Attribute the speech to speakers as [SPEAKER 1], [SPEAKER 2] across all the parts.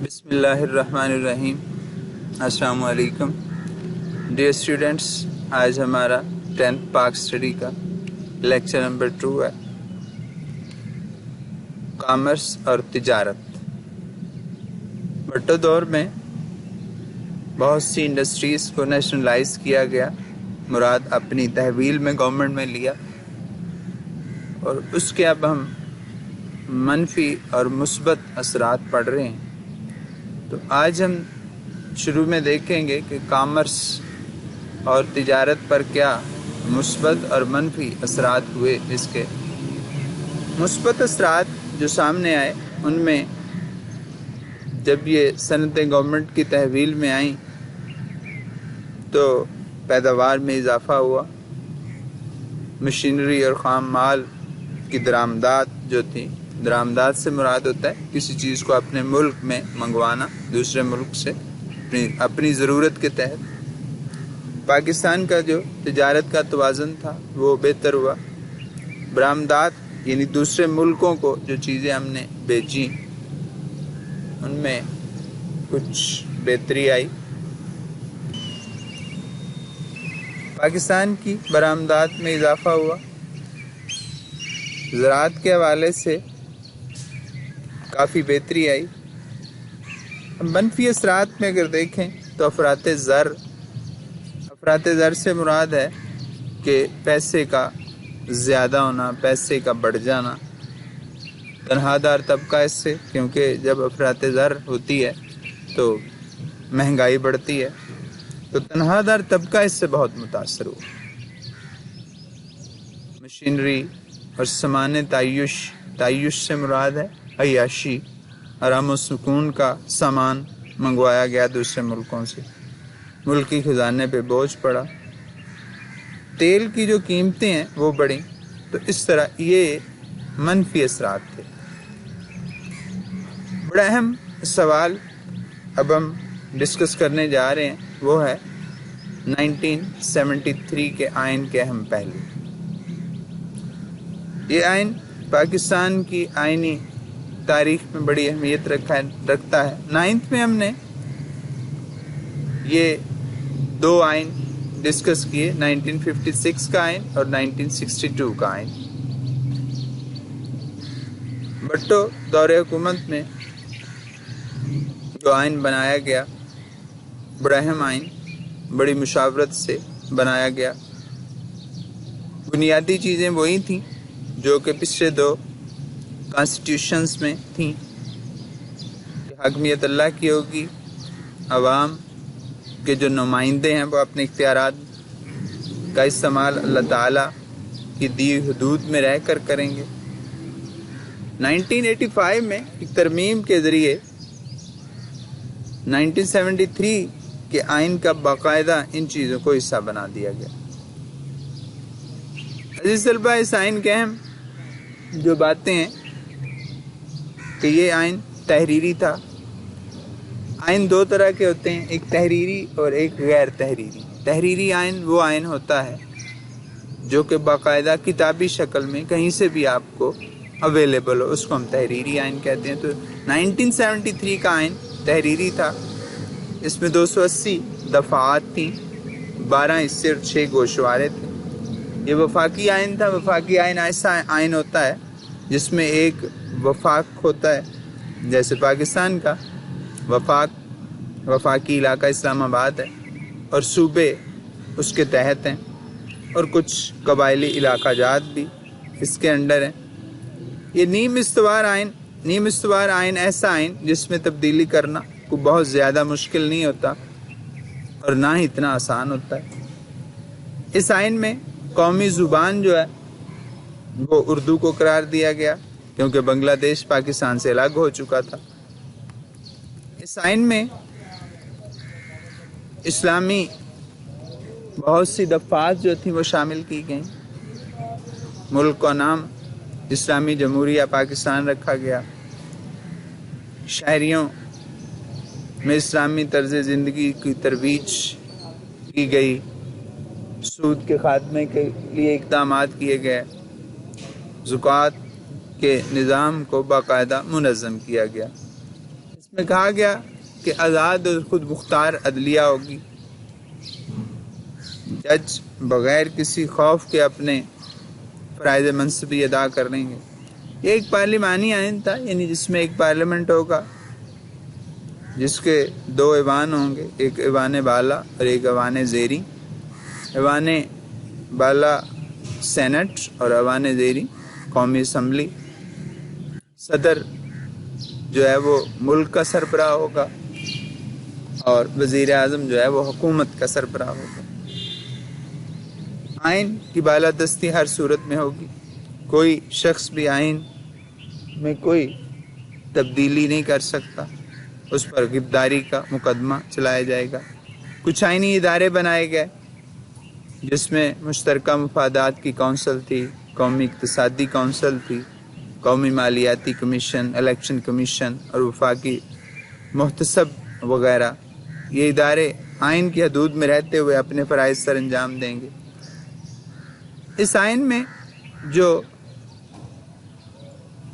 [SPEAKER 1] بسم اللہ الرحمن الرحیم۔ السلام علیکم ڈیئر اسٹوڈنٹس، آج ہمارا 10th پاک اسٹڈی کا لیکچر نمبر 2 ہے، کامرس اور تجارت۔ بھٹو دور میں بہت سی انڈسٹریز کو نیشنلائز کیا گیا، مراد اپنی تحویل میں گورنمنٹ میں لیا، اور اس کے اب ہم منفی اور مثبت اثرات پڑھ رہے ہیں۔ تو آج ہم شروع میں دیکھیں گے کہ کامرس اور تجارت پر کیا مثبت اور منفی اثرات ہوئے۔ اس کے مثبت اثرات جو سامنے آئے، ان میں جب یہ صنعتیں گورنمنٹ کی تحویل میں آئیں تو پیداوار میں اضافہ ہوا، مشینری اور خام مال کی درآمدات جو تھی، درآمدات سے مراد ہوتا ہے کسی چیز کو اپنے ملک میں منگوانا دوسرے ملک سے اپنی ضرورت کے تحت۔ پاکستان کا جو تجارت کا توازن تھا وہ بہتر ہوا، برآمدات یعنی دوسرے ملکوں کو جو چیزیں ہم نے بیچیں ان میں کچھ بہتری آئی۔ پاکستان کی برآمدات میں اضافہ ہوا، زراعت کے حوالے سے کافی بہتری آئی۔ منفی اثرات میں اگر دیکھیں تو افراط زر سے مراد ہے کہ پیسے کا زیادہ ہونا، پیسے کا بڑھ جانا۔ تنخواہ دار طبقہ اس سے، کیونکہ جب افراط زر ہوتی ہے تو مہنگائی بڑھتی ہے، تو تنخواہ دار طبقہ اس سے بہت متاثر ہوا۔ مشینری اور سامان تعیش سے مراد ہے عیاشی، آرام و سکون کا سامان منگوایا گیا دوسرے ملکوں سے، ملکی خزانے پہ بوجھ پڑا، تیل کی جو قیمتیں ہیں وہ بڑھیں۔ تو اس طرح یہ منفی اثرات تھے۔ بڑا اہم سوال اب ہم ڈسکس کرنے جا رہے ہیں، وہ ہے 1973 کے آئین کے اہم پہلو۔ یہ آئین پاکستان کی آئینی تاریخ میں بڑی اہمیت رکھتا ہے۔ 9th میں ہم نے یہ دو آئین ڈسکس کیے، 1956 کا آئین اور 1962 کا آئین۔ بھٹو دور حکومت میں جو آئین بنایا گیا، بڑا اہم آئین، بڑی مشاورت سے بنایا گیا۔ بنیادی چیزیں وہی تھیں جو کہ پچھلے دو کانسٹیٹیوشنز میں تھیں، کہ حاکمیت اللہ کی ہوگی، عوام کے جو نمائندے ہیں وہ اپنے اختیارات کا استعمال اللہ تعالیٰ کی دی حدود میں رہ کر کریں گے۔ 1985 میں ایک ترمیم کے ذریعے 1973 کے آئین کا باقاعدہ ان چیزوں کو حصہ بنا دیا گیا۔ عزیز طلبہ، اس آئین کے اہم جو باتیں ہیں کہ یہ آئین تحریری تھا۔ آئین دو طرح کے ہوتے ہیں، ایک تحریری اور ایک غیر تحریری۔ تحریری آئین وہ آئین ہوتا ہے جو کہ باقاعدہ کتابی شکل میں کہیں سے بھی آپ کو اویلیبل ہو، اس کو ہم تحریری آئین کہتے ہیں۔ تو 1973 کا آئین تحریری تھا، اس میں 280 دفعات تھیں، 12 حصے اور 6 گوشوارے تھے۔ یہ وفاقی آئین تھا۔ وفاقی آئین ایسا آئین ہوتا ہے جس میں ایک وفاق ہوتا ہے، جیسے پاکستان کا وفاقی علاقہ اسلام آباد ہے، اور صوبے اس کے تحت ہیں، اور کچھ قبائلی علاقہ جات بھی اس کے انڈر ہیں۔ یہ نیم استوار آئین ایسا آئین جس میں تبدیلی کرنا کوئی بہت زیادہ مشکل نہیں ہوتا اور نہ ہی اتنا آسان ہوتا ہے۔ اس آئین میں قومی زبان جو ہے وہ اردو کو قرار دیا گیا، کیونکہ بنگلہ دیش پاکستان سے الگ ہو چکا تھا۔ اس آئین میں اسلامی بہت سی دفعات جو تھیں وہ شامل کی گئیں۔ ملک کا نام اسلامی جمہوریہ پاکستان رکھا گیا، شہریوں میں اسلامی طرز زندگی کی ترویج کی گئی، سود کے خاتمے کے لیے اقدامات کیے گئے، زکوٰۃ کے نظام کو باقاعدہ منظم کیا گیا۔ اس اس میں کہا گیا کہ آزاد اور خود مختار عدلیہ ہوگی، جج بغیر کسی خوف کے اپنے فرائض منصبی ادا کر لیں گے۔ یہ ایک پارلیمانی آئین تھا، یعنی جس میں ایک پارلیمنٹ ہوگا جس کے 2 ایوان ہوں گے، ایک ایوان بالا اور ایک ایوان زیری۔ ایوان بالا سینٹ اور ایوان زیری قومی اسمبلی۔ صدر جو ہے وہ ملک کا سربراہ ہوگا اور وزیر اعظم جو ہے وہ حکومت کا سربراہ ہوگا۔ آئین کی بالادستی ہر صورت میں ہوگی، کوئی شخص بھی آئین میں کوئی تبدیلی نہیں کر سکتا، اس پر غبداری کا مقدمہ چلایا جائے گا۔ کچھ آئینی ادارے بنائے گئے جس میں مشترکہ مفادات کی کونسل تھی، قومی اقتصادی کونسل تھی، قومی مالیاتی کمیشن، الیکشن کمیشن اور وفاقی محتسب وغیرہ۔ یہ ادارے آئین کی حدود میں رہتے ہوئے اپنے فرائض سر انجام دیں گے۔ اس آئین میں جو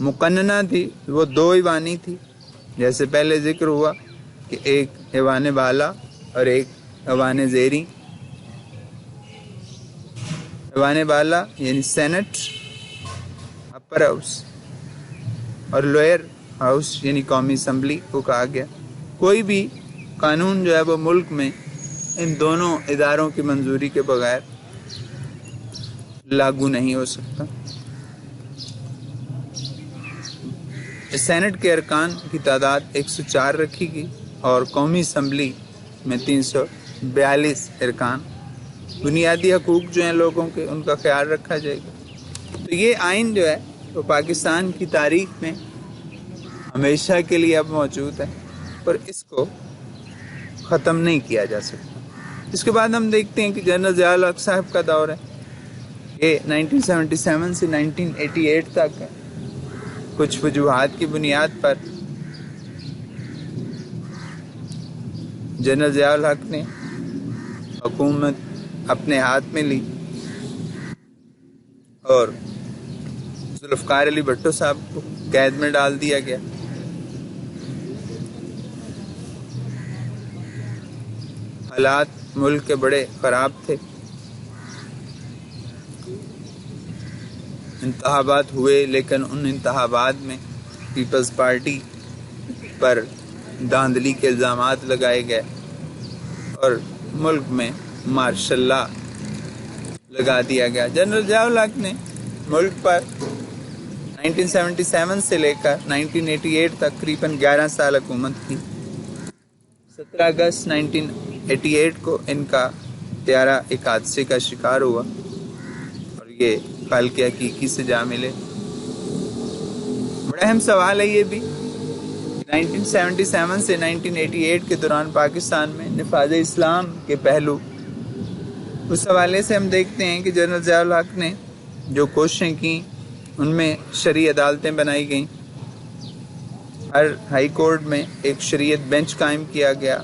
[SPEAKER 1] مقننہ تھی وہ 2 ایوانی تھی، جیسے پہلے ذکر ہوا کہ ایک ایوان بالا اور ایک ایوان زیری۔ ایوان بالا یعنی سینٹ، اپر ہاؤس، اور لوئر ہاؤس یعنی قومی اسمبلی کو کہا گیا۔ کوئی بھی قانون جو ہے وہ ملک میں ان دونوں اداروں کی منظوری کے بغیر لاگو نہیں ہو سکتا۔ سینٹ کے ارکان کی تعداد 104 رکھی گئی اور قومی اسمبلی میں 342 ارکان۔ بنیادی حقوق جو ہیں لوگوں کے، ان کا خیال رکھا جائے گا۔ تو یہ آئین جو ہے وہ پاکستان کی تاریخ میں ہمیشہ کے لیے اب موجود ہے اور اس کو ختم نہیں کیا جا سکتا۔ اس کے بعد ہم دیکھتے ہیں کہ جنرل ضیاء الحق صاحب کا دور ہے، یہ 1977 سے 1988 تک ہے۔ کچھ وجوہات کی بنیاد پر جنرل ضیاء الحق نے حکومت اپنے ہاتھ میں لی اور ذوالفقار علی بھٹو صاحب کو قید میں ڈال دیا گیا۔ حالات ملک کے بڑے خراب تھے، انتخابات ہوئے لیکن ان انتخابات میں پیپلز پارٹی پر دھاندلی کے الزامات لگائے گئے اور ملک میں مارشل لا لگا دیا گیا۔ جنرل ضیاء الحق نے ملک پر 1977 سے لے کر 1988 تک تقریباً 11 سال حکومت کی۔ 17 اگست 1988 کو ان کا طیارہ ایک حادثے کا شکار ہوا اور یہ کل کے حقیقی سے جا ملے۔ بڑا اہم سوال ہے یہ بھی، 1977 سے 1988 کے دوران پاکستان میں نفاذ اسلام کے پہلو، اس حوالے سے ہم دیکھتے ہیں کہ جنرل ضیاء الحق نے جو کوششیں کی ان میں شرعی عدالتیں بنائی گئیں، ہر ہائی کورٹ میں ایک شریعت بینچ قائم کیا گیا،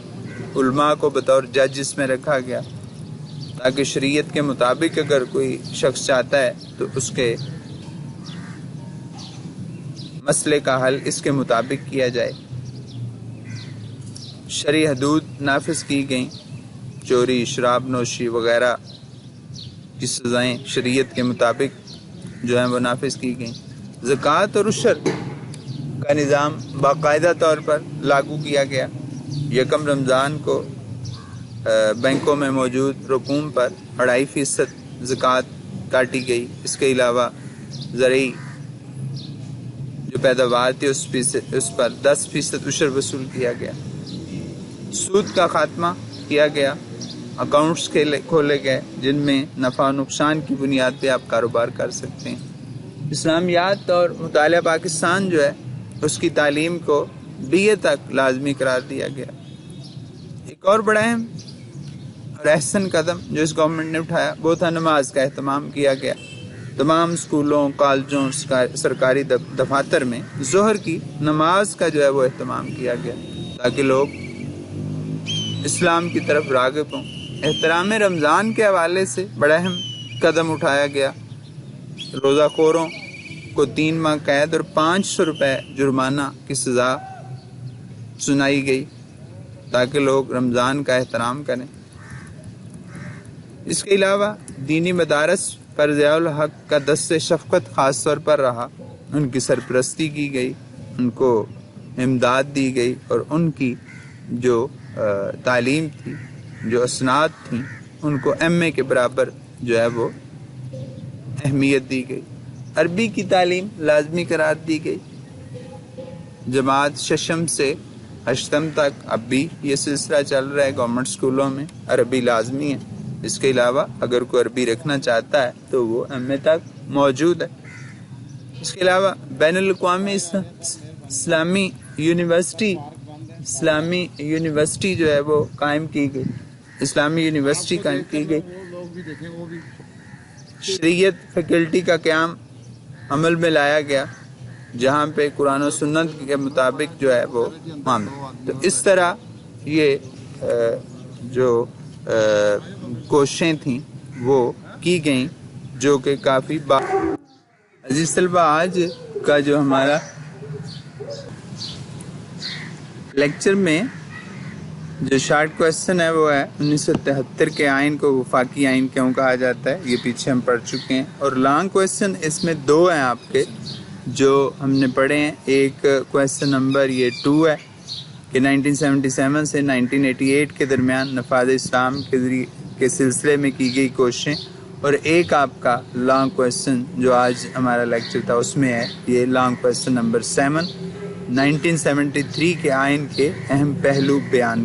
[SPEAKER 1] علماء کو بطور جج اس میں رکھا گیا تاکہ شریعت کے مطابق اگر کوئی شخص چاہتا ہے تو اس کے مسئلے کا حل اس کے مطابق کیا جائے۔ شرعی حدود نافذ کی گئیں، چوری، شراب نوشی وغیرہ کی سزائیں شریعت کے مطابق جو ہیں وہ نافذ کی گئیں۔ زکوٰۃ اور عشر کا نظام باقاعدہ طور پر لاگو کیا گیا۔ 1 رمضان کو بینکوں میں موجود رقوم پر 2.5% زکوٰۃ کاٹی گئی۔ اس کے علاوہ زرعی جو پیداوار تھی اس پر 10% عشر وصول کیا گیا۔ سود کا خاتمہ کیا گیا، اکاؤنٹس کھولے گئے جن میں نفع و نقصان کی بنیاد پہ آپ کاروبار کر سکتے ہیں۔ اسلامیات اور مطالعہ پاکستان جو ہے اس کی تعلیم کو BA تک لازمی قرار دیا گیا۔ ایک اور بڑا اہم اور احسن قدم جو اس گورنمنٹ نے اٹھایا وہ تھا نماز کا اہتمام کیا گیا۔ تمام اسکولوں، کالجوں، سرکاری دفاتر میں ظہر کی نماز کا جو ہے وہ اہتمام کیا گیا تاکہ لوگ اسلام کی طرف راغب ہوں۔ احترام رمضان کے حوالے سے بڑا اہم قدم اٹھایا گیا۔ روزہ خوروں کو 3 ماہ قید اور 500 روپے جرمانہ کی سزا سنائی گئی تاکہ لوگ رمضان کا احترام کریں۔ اس کے علاوہ دینی مدارس پر ضیاء الحق کا دست شفقت خاص طور پر رہا، ان کی سرپرستی کی گئی، ان کو امداد دی گئی اور ان کی جو تعلیم تھی، جو اسناد تھیں، ان کو ایم اے کے برابر جو ہے وہ اہمیت دی گئی۔ عربی کی تعلیم لازمی قرار دی گئی۔ جماعت ششم سے ہشتم تک اب بھی یہ سلسلہ چل رہا ہے، گورنمنٹ اسکولوں میں عربی لازمی ہے۔ اس کے علاوہ اگر کوئی عربی رکھنا چاہتا ہے تو وہ ایم اے تک موجود ہے۔ اس کے علاوہ بین الاقوامی اسلامی یونیورسٹی جو ہے وہ قائم کی گئی، اسلامی یونیورسٹی قائم کی گئی۔ شریعت فیکلٹی کا قیام عمل میں لایا گیا، جہاں پہ قرآن و سنت کے مطابق جو ہے وہ معاملہ۔ تو اس طرح یہ جو کوششیں تھیں وہ کی گئیں، جو کہ کافی عزیز طلبہ، آج کا جو ہمارا لیکچر میں جو شارٹ کویسچن ہے وہ ہے 1973 کے آئین کو وفاقی آئین کیوں کہا جاتا ہے، یہ پیچھے ہم پڑھ چکے ہیں۔ اور لانگ کویسچن اس میں دو ہیں آپ کے جو ہم نے پڑھے ہیں۔ ایک کویسچن نمبر یہ 2 ہے کہ 1977 سے 1988 کے درمیان نفاذ اسلام کے سلسلے میں کی گئی کوششیں، اور ایک آپ کا لانگ کویسچن جو آج ہمارا لیکچر تھا اس میں ہے یہ لانگ کویسچن نمبر 7، 1973 کے آئین کے اہم پہلو بیان